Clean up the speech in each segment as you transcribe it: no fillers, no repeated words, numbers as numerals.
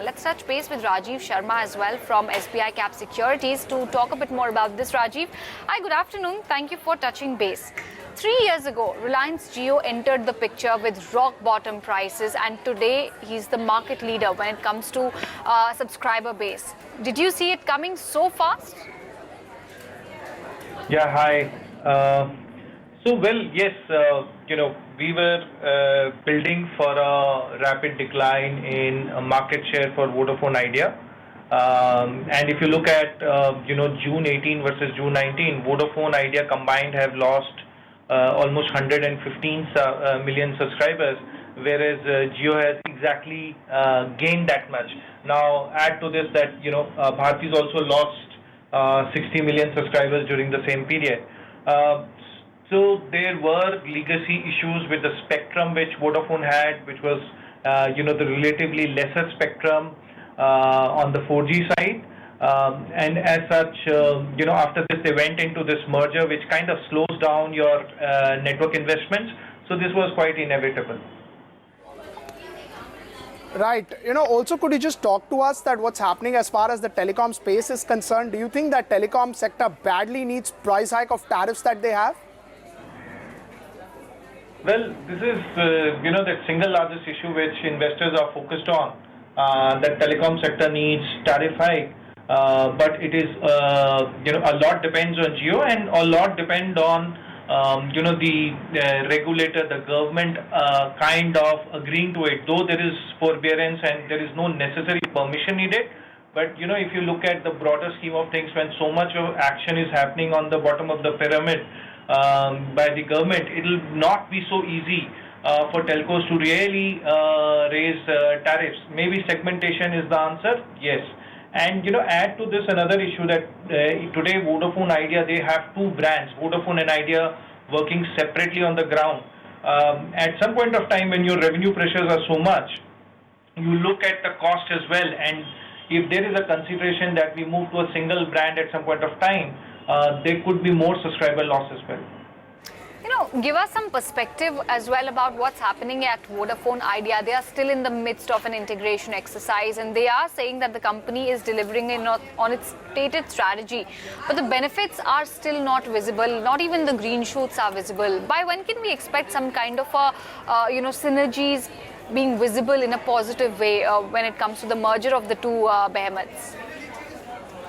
Let's touch base with Rajiv Sharma as well from SBI Cap Securities to talk a bit more about this. Rajiv, hi, good afternoon. Thank you for touching base. 3 years ago, Reliance Jio entered the picture with rock bottom prices, and today he's the market leader when it comes to subscriber base. Did you see it coming so fast? Yeah, hi. Yes, we were building for a rapid decline in market share for Vodafone Idea. And if you look at, June 18 versus June 19, Vodafone Idea combined have lost almost 115 million subscribers, whereas Jio has exactly gained that much. Now, add to this that, Bharti's also lost 60 million subscribers during the same period. So there were legacy issues with the spectrum which Vodafone had, which was, the relatively lesser spectrum on the 4G side. And as such, after this, they went into this merger, which kind of slows down your network investments. So this was quite inevitable. Right. Also, could you just talk to us that what's happening as far as the telecom space is concerned? Do you think that telecom sector badly needs price hike of tariffs that they have? Well, this is, the single largest issue which investors are focused on, that telecom sector needs tariff hike. But it is, a lot depends on Jio and a lot depend on, the regulator, the government kind of agreeing to it, though there is forbearance and there is no necessary permission needed. But, if you look at the broader scheme of things, when so much of action is happening on the bottom of the pyramid by the government, it will not be so easy for telcos to really raise tariffs. Maybe segmentation is the answer, yes. And, add to this another issue that today Vodafone Idea, they have two brands, Vodafone and Idea, working separately on the ground. At some point of time when your revenue pressures are so much, you look at the cost as well. And if there is a consideration that we move to a single brand at some point of time, there could be more subscriber loss as well. Give us some perspective as well about what's happening at Vodafone Idea. They are still in the midst of an integration exercise, and they are saying that the company is delivering on its stated strategy. But the benefits are still not visible. Not even the green shoots are visible. By when can we expect some kind of synergies being visible in a positive way when it comes to the merger of the two behemoths?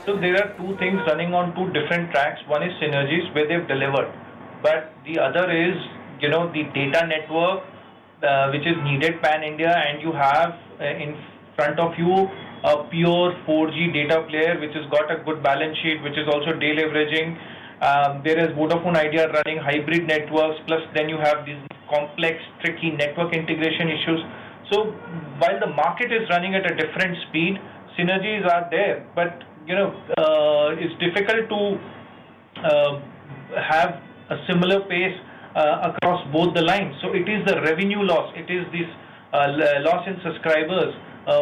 So there are two things running on two different tracks. One is synergies where they've delivered. But the other is, the data network, which is needed pan-India, and you have in front of you a pure 4G data player, which has got a good balance sheet, which is also deleveraging. There is Vodafone Idea running hybrid networks, plus then you have these complex, tricky network integration issues. So while the market is running at a different speed, synergies are there. But, it's difficult to have a similar pace across both the lines. So it is the revenue loss, it is this loss in subscribers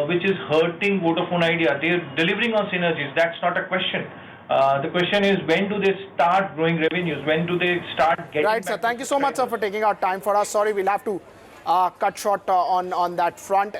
which is hurting Vodafone Idea. They are delivering on synergies, that's not a question. The question is, when do they start growing revenues? When do they start getting Right, sir. Thank you so much, sir, for taking our time for us. Sorry, we'll have to cut short on that front.